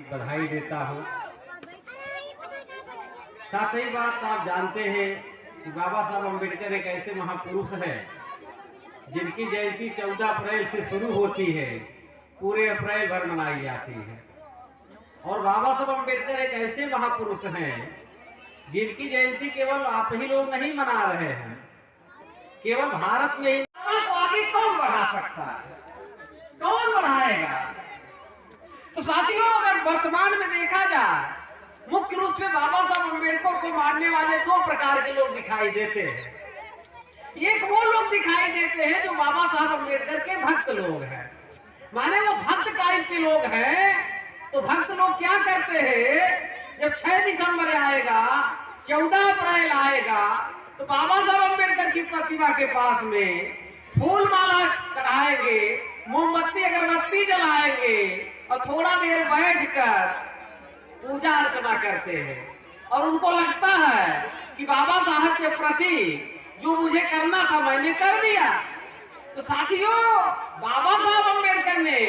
बधाई देता हूँ। साथ ही बात आप जानते हैं कि बाबा साहब अम्बेडकर एक ऐसे महापुरुष हैं जिनकी जयंती 14 अप्रैल से शुरू होती है, पूरे अप्रैल भर मनाई जाती है। और बाबा साहब अम्बेडकर एक ऐसे महापुरुष हैं जिनकी जयंती केवल आप ही लोग नहीं मना रहे हैं, केवल भारत में ही। तो आगे कौन बढ़ा सकता है, कौन बढ़ाएगा? तो साथियों, अगर वर्तमान में देखा जाए, मुख्य रूप से बाबा साहब अम्बेडकर को मानने वाले दो प्रकार के लोग दिखाई देते हैं। एक वो लोग दिखाई देते हैं जो बाबा साहब अम्बेडकर के भक्त लोग हैं, माने वो भक्त टाइप के लोग हैं। तो भक्त लोग क्या करते हैं, जब 6 दिसंबर आएगा, 14 अप्रैल आएगा, तो बाबा साहब अम्बेडकर की प्रतिमा के पास में फूल माला चढ़ाएंगे, मोमबत्ती अगरबत्ती जलाएंगे और थोड़ा देर बैठकर पूजा अर्चना करते हैं। और उनको लगता है कि बाबा साहब के प्रति जो मुझे करना था मैंने कर दिया। तो साथियों, बाबा साहब अम्बेडकर ने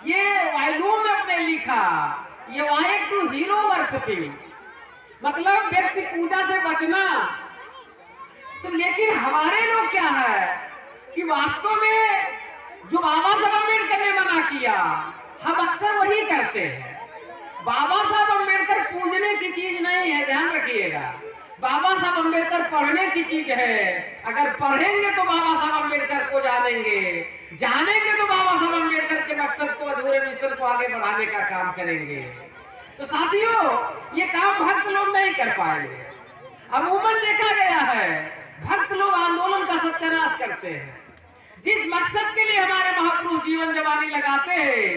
ये वॉल्यूम में अपने लिखा, ये वाइड टू हीरो वर्शिपिंग, मतलब व्यक्ति पूजा से बचना। तो लेकिन हमारे लोग क्या है कि वास्तव में जो बाबा साहब अम्बेडकर ने मना किया, हम अक्सर वही करते हैं। बाबा साहब अम्बेडकर पूजने की चीज नहीं है, ध्यान रखिएगा। बाबा साहब अम्बेडकर पढ़ने की चीज है। अगर पढ़ेंगे तो बाबा साहब अम्बेडकर को जानेंगे, जानेंगे तो बाबा साहब अम्बेडकर के मकसद को, अधूरे मिशन को आगे बढ़ाने का काम करेंगे। तो साथियों, ये काम भक्त लोग नहीं कर पाएंगे। अमूमन देखा गया है भक्त लोग आंदोलन का सत्यानाश करते हैं। जिस मकसद के लिए हमारे महापुरुष जीवन जवानी लगाते हैं,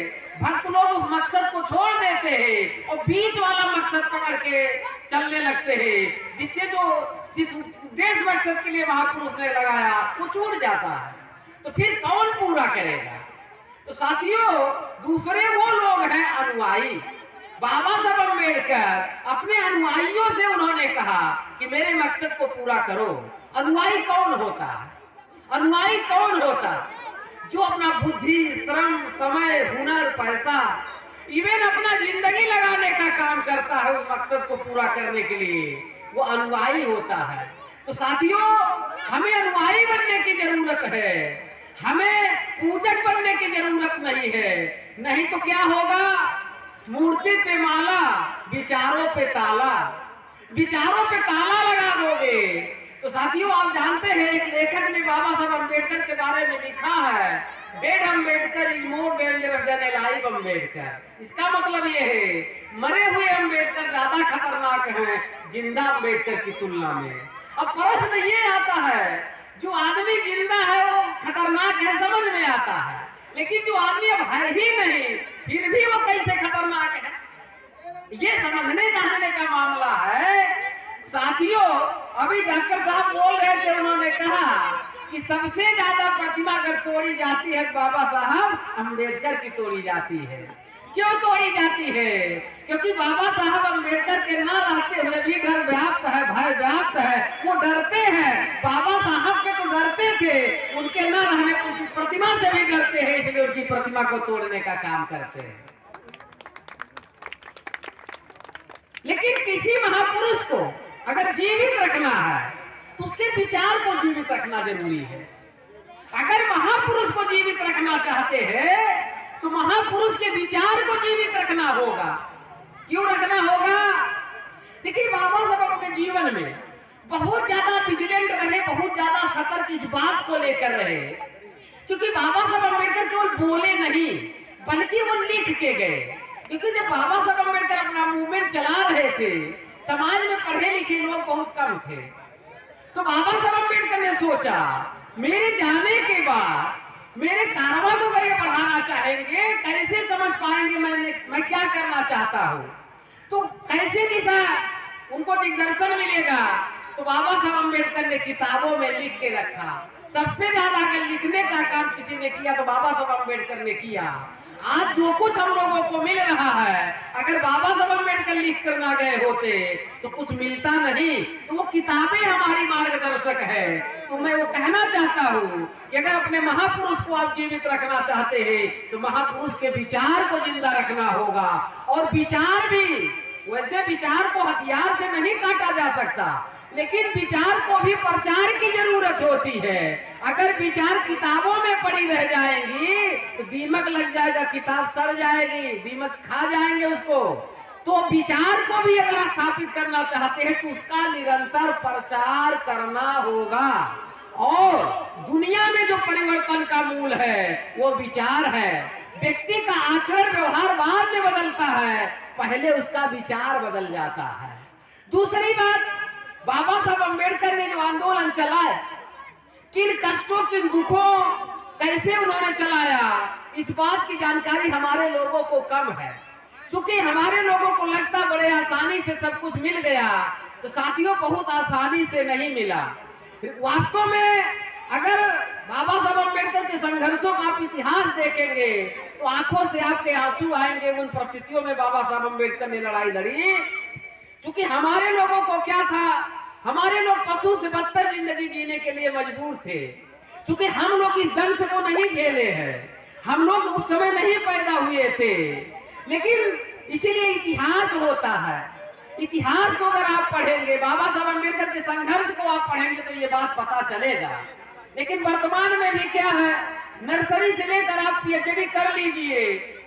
भक्त लोग उस मकसद को छोड़ देते हैं और बीच वाला मकसद पकड़ के चलने लगते हैं, जिससे जो जिस उद्देश्य मकसद के लिए महापुरुष ने लगाया वो छूट जाता है। तो फिर कौन पूरा करेगा? तो साथियों, दूसरे वो लोग हैं अनुयायी। बाबा साहब अम्बेडकर अपने अनुयायियों से उन्होंने कहा कि मेरे मकसद को पूरा करो। अनुयायी कौन होता है? अनुयायी कौन होता? जो अपना बुद्धि, श्रम, समय, हुनर, पैसा, इवन अपना जिंदगी लगाने का काम करता है उस मकसद को पूरा करने के लिए, वो अनुयायी होता है। तो साथियों, हमें अनुयायी बनने की जरूरत है, हमें पूजक बनने की जरूरत नहीं है। नहीं तो क्या होगा, मूर्ति पे माला, विचारों पे ताला, विचारों पे ताला लगा दोगे। तो साथियों, आप जानते हैं एक लेखक ने बाबा साहब अम्बेडकर के बारे में लिखा है, dead Ambedkar is more dangerous than alive Ambedkar. इसका मतलब ये है मरे हुए अम्बेडकर ज्यादा खतरनाक हैं जिंदा अम्बेडकर की तुलना में। अब प्रश्न ये आता है, जो आदमी जिंदा है वो खतरनाक है, समझ में आता है, लेकिन जो आदमी अब है ही नहीं, फिर भी वो कैसे खतरनाक है, ये समझने जानने का मामला है। साथियों, अभी डॉक्टर साहब बोल रहे थे, उन्होंने कहा कि सबसे ज्यादा प्रतिमा अगर तोड़ी जाती है बाबा साहब अम्बेडकर की तोड़ी जाती है। क्यों तोड़ी जाती है? क्योंकि बाबा साहब अम्बेडकर के न रहते हुए भी डर व्याप्त है, भय व्याप्त है। वो डरते हैं, बाबा साहब के तो डरते थे, उनके न रहने उनकी प्रतिमा से भी डरते हैं, इसलिए उनकी प्रतिमा को तोड़ने का काम करते हैं। लेकिन किसी महापुरुष को अगर जीवित रखना है तो उसके विचार को जीवित रखना जरूरी है। अगर महापुरुष को जीवित रखना चाहते हैं तो महापुरुष के विचार को जीवित रखना होगा। क्यों रखना होगा? देखिए, बाबा साहब अपने जीवन में बहुत ज्यादा विजिलेंट रहे, बहुत ज्यादा सतर्क इस बात को लेकर रहे, क्योंकि बाबा साहब अम्बेडकर केवल बोले नहीं बल्कि वो लिख के गए। क्योंकि जब बाबा साहब अम्बेडकर अपना मूवमेंट चला रहे थे, समाज में पढ़े लिखे लोग बहुत कम थे। तो बाबा साहब अम्बेडकर ने सोचा, मेरे जाने के बाद मेरे कारवां को अगर ये बढ़ाना चाहेंगे, कैसे समझ पाएंगे मैं क्या करना चाहता हूँ, तो कैसे दिशा उनको दिग्दर्शन मिलेगा, तो बाबा साहब अम्बेडकर ने किताबों में लिख के रखा। सबसे ज्यादा अगर लिखने का काम किसी ने किया तो बाबा साहब अम्बेडकर ने किया। आज जो कुछ हम लोगों को मिल रहा है, अगर बाबा साहब अम्बेडकर लिख कर ना गए होते तो कुछ मिलता नहीं। तो वो किताबें हमारी मार्गदर्शक है। तो मैं वो कहना चाहता हूँ कि अगर अपने महापुरुष को आप जीवित रखना चाहते हैं तो महापुरुष के विचार को जिंदा रखना होगा। और विचार भी वैसे, विचार को हथियार से नहीं काटा जा सकता, लेकिन विचार को भी प्रचार की जरूरत होती है। अगर विचार किताबों में पड़ी रह जाएंगी तो दीमक लग जाएगा, किताब सड़ जाएगी, दीमक खा जाएंगे उसको। तो विचार को भी अगर स्थापित करना चाहते हैं तो उसका निरंतर प्रचार करना होगा। और दुनिया में जो परिवर्तन का मूल है वो विचार है। व्यक्ति का आचरण व्यवहार बाद में बदलता है, पहले उसका विचार बदल जाता है। दूसरी बात, बाबा साहब अम्बेडकर ने जो आंदोलन चलाया, किन कष्टों किन दुखों कैसे उन्होंने चलाया, इस बात की जानकारी हमारे लोगों को कम है। क्योंकि हमारे लोगों को लगता बड़े आसानी से सब कुछ मिल गया, तो साथियों बहुत आसानी से नहीं मिला। वास्तव में अगर बाबा साहब अम्बेडकर के संघर्षों का आप इतिहास देखेंगे तो आंखों से आपके आंसू आएंगे। उन परिस्थितियों में बाबा साहब अम्बेडकर ने लड़ाई लड़ी। क्योंकि हमारे लोगों को क्या था, हमारे लोग पशु से बदतर जिंदगी जीने के लिए मजबूर थे। क्योंकि हम लोग इस दंश को नहीं झेले हैं, हम लोग उस समय नहीं पैदा हुए थे। लेकिन इसीलिए इतिहास होता है। इतिहास को अगर आप पढ़ेंगे, बाबा साहब अम्बेडकर के संघर्ष को आप पढ़ेंगे तो ये बात पता चलेगा। लेकिन वर्तमान में भी क्या है, नर्सरी से लेकर आप पीएचडी कर लीजिए,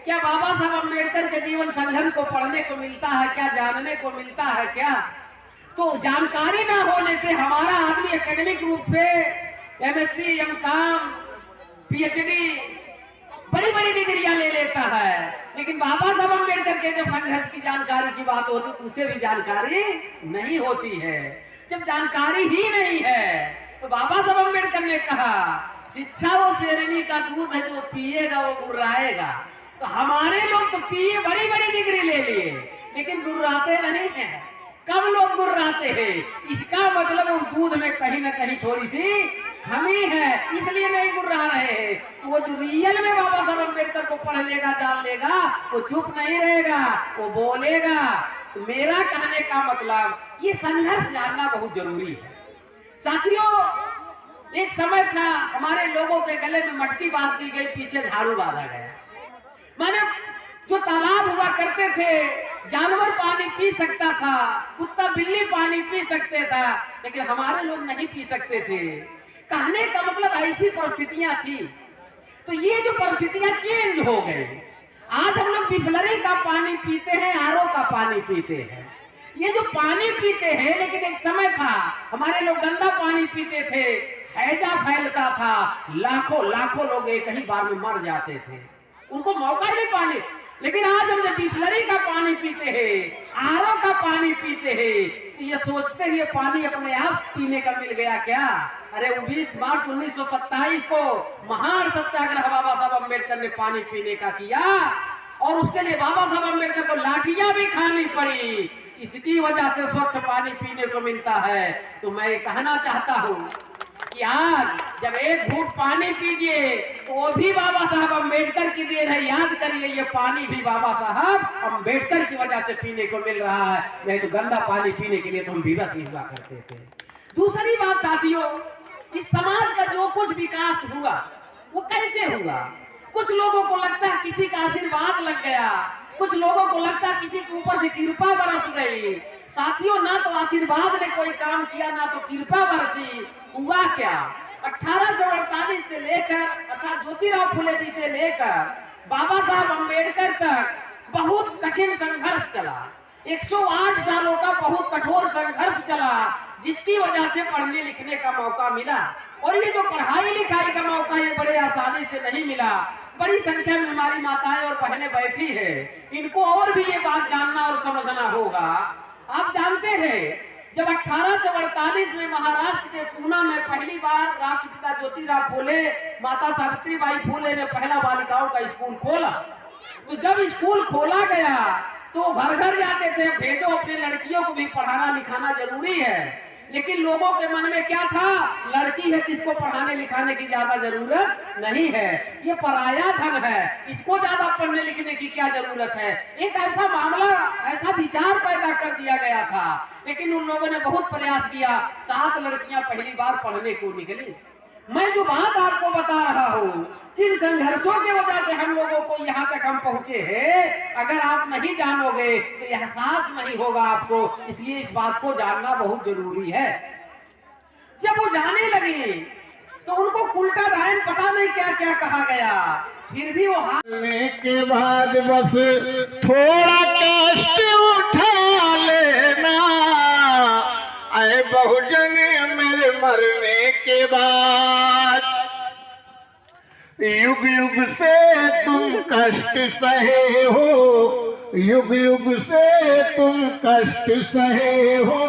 क्या बाबा साहब अम्बेडकर के जीवन संघर्ष को पढ़ने को मिलता है क्या, जानने को मिलता है क्या? तो जानकारी ना होने से हमारा आदमी एकेडमिक रूप पे एमएससी, एमकॉम, पीएचडी बड़ी बड़ी डिग्रियां ले लेता है। लेकिन बाबा साहब अम्बेडकर के जब संघर्ष की जानकारी की बात होती तो उसे भी जानकारी नहीं होती है। जब जानकारी ही नहीं है तो बाबा साहब अम्बेडकर ने कहा, शिक्षा वो शेरनी का दूध है, जो पिएगा वो गुर्राएगा। तो हमारे लोग तो पिए, बड़ी बड़ी डिग्री ले लिए, लेकिन गुर्राते नहीं हैं। कम लोग गुर्राते हैं। इसका मतलब उस दूध में कहीं ना कहीं थोड़ी सी कमी है, इसलिए नहीं गुर्रा रहे हैं। वो जो रियल में बाबा साहब अम्बेडकर को पढ़ लेगा, जान लेगा, वो चुप नहीं रहेगा, वो बोलेगा। तो मेरा कहने का मतलब, ये संघर्ष जानना बहुत जरूरी है। साथियों, एक समय था हमारे लोगों के गले में मटकी बांध दी गई, पीछे झाड़ू बांधा गया। माने जो तालाब हुआ करते थे, जानवर पानी पी सकता था, कुत्ता बिल्ली पानी पी सकते था, लेकिन हमारे लोग नहीं पी सकते थे। कहने का मतलब ऐसी परिस्थितियां थी। तो ये जो परिस्थितियां चेंज हो गई, आज हम लोग बिसलरी का पानी पीते हैं, आरओ का पानी पीते हैं। ये जो पानी पीते हैं, लेकिन एक समय था हमारे लोग गंदा पानी पीते थे, हैजा फैलता था, लाखों लाखों लोग एक ही बार में मर जाते थे, उनको मौका ही नहीं पानी। लेकिन आज हम जब बिसलरी का पानी पीते हैं, आरओ का पानी पीते हैं, तो ये सोचते हैं ये पानी अपने आप पीने का मिल गया क्या? अरे 19 मार्च 1927 को महान सत्याग्रह बाबा साहब अम्बेडकर ने पानी पीने का किया, और उसके लिए बाबा साहब अम्बेडकर को लाठियां भी खानी पड़ी। इसकी वजह से स्वच्छ पानी पीने को मिलता है। तो मैं कहना चाहता हूँ कि आज जब एक घूंट पानी पीजिए तो वो भी बाबा साहब अम्बेडकर की देन है। याद करिए, ये पानी भी बाबा साहब अम्बेडकर की वजह से पीने को मिल रहा है, नहीं तो गंदा पानी पीने के लिए तो हम विवश ही हुआ करते थे। दूसरी बात साथियों, इस समाज का जो कुछ विकास हुआ वो कैसे हुआ? कुछ लोगों को लगता है किसी का आशीर्वाद लग गया, कुछ लोगों को लगता है किसी के ऊपर से कृपा बरस गई। साथियों, ना तो आशीर्वाद ने कोई काम किया, ना तो कृपा बरसी। हुआ क्या? 1848 से लेकर अर्थात ज्योतिराव फुले जी से लेकर बाबा साहब अम्बेडकर तक बहुत कठिन संघर्ष चला। 108 सालों का बहुत कठोर संघर्ष चला, जिसकी वजह से पढ़ने लिखने का मौका मिला। और ये जो पढ़ाई लिखाई का मौका ये बड़े आसानी से नहीं मिला। बड़ी संख्या में हमारी माताएं और बहनें बैठी है, इनको और भी ये बात जानना और समझना होगा। आप जानते हैं, जब 1848 में महाराष्ट्र के पूना में पहली बार राष्ट्रपिता ज्योतिराव फुले, माता सावित्रीबाई फुले ने पहला बालिकाओं का स्कूल खोला, तो जब स्कूल खोला गया तो वो घर घर जाते थे, भेजो अपनी लड़कियों को भी पढ़ाना लिखाना जरूरी है। लेकिन लोगों के मन में क्या था, लड़की है, किसको पढ़ाने लिखाने की ज्यादा जरूरत नहीं है, ये पराया धन है, इसको ज्यादा पढ़ने लिखने की क्या जरूरत है। एक ऐसा मामला, ऐसा विचार पैदा कर दिया गया था। लेकिन उन लोगों ने बहुत प्रयास किया, 7 लड़कियां पहली बार पढ़ने को निकली। मैं जो बात आपको बता रहा हूँ, किन संघर्षों की वजह से हम लोगों को यहाँ तक हम पहुंचे हैं, अगर आप नहीं जानोगे तो एहसास नहीं होगा आपको। इसलिए इस बात को जानना बहुत जरूरी है। जब वो जाने लगी तो उनको उल्टा रायन पता नहीं क्या क्या कहा गया, फिर भी वो हाथ के बाद बस थोड़ा कष्ट उठा लेना, आए बहुजन मेरे मरने के बाद। युग युग से तुम कष्ट सहे हो, युग युग से तुम कष्ट सहे हो,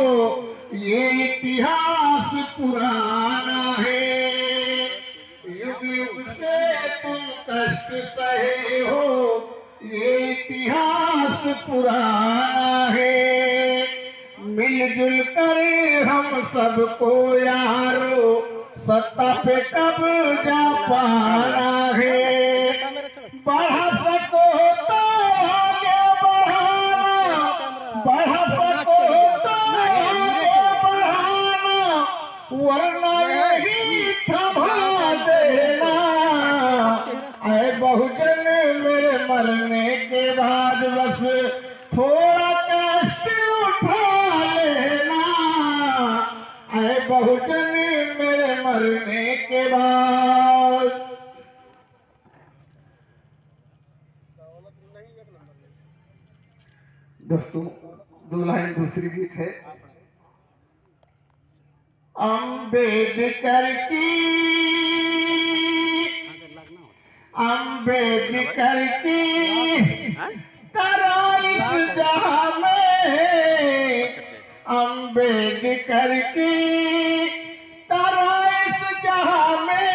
ये इतिहास पुराना है। युग युग से तुम कष्ट सहे हो, ये इतिहास पुराना है। मिलजुल कर हम सबको यारो सत्ता पे कब जा पाना है। बढ़ा सको तो आगे बढ़ाना, बढ़ा सको तो आगे बढ़ाना, वरना यही थमा देना। ऐ बहुजन मेरे मरने के बाद बस थोड़ा कष्ट उठा लेना, ऐ बहुजन मेरे मरने के बाद। दोस्तों, 2 लाइन दूसरी गीत है। अम्बेडकर की, अम्बेडकर की तरह इस जहां में, अम्बेडकर की तरह इस जहां में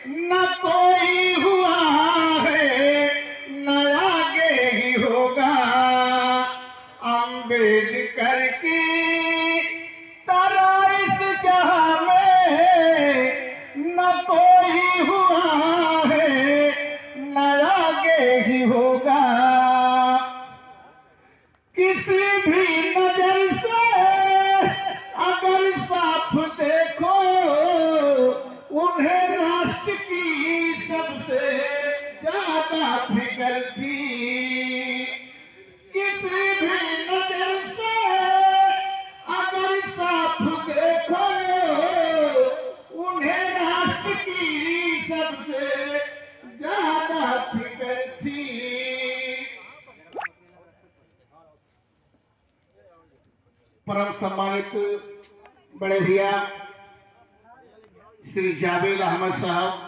न कोई हुआ है, न आगे ही होगा। अम्बेडकर की तरह इस जहां में न कोई हुआ है, न आगे ही होगा। किसी भी नजर से अगर साफ देखो, उन्हें राष्ट्र की सबसे ज्यादा फिक्र थी। किसी भी नजर से अगर साफ देखो, उन्हें राष्ट्र की सबसे ज्यादा फिक्र थी। परम सम्मानित बड़े भैया श्री जावेद अहमद साहब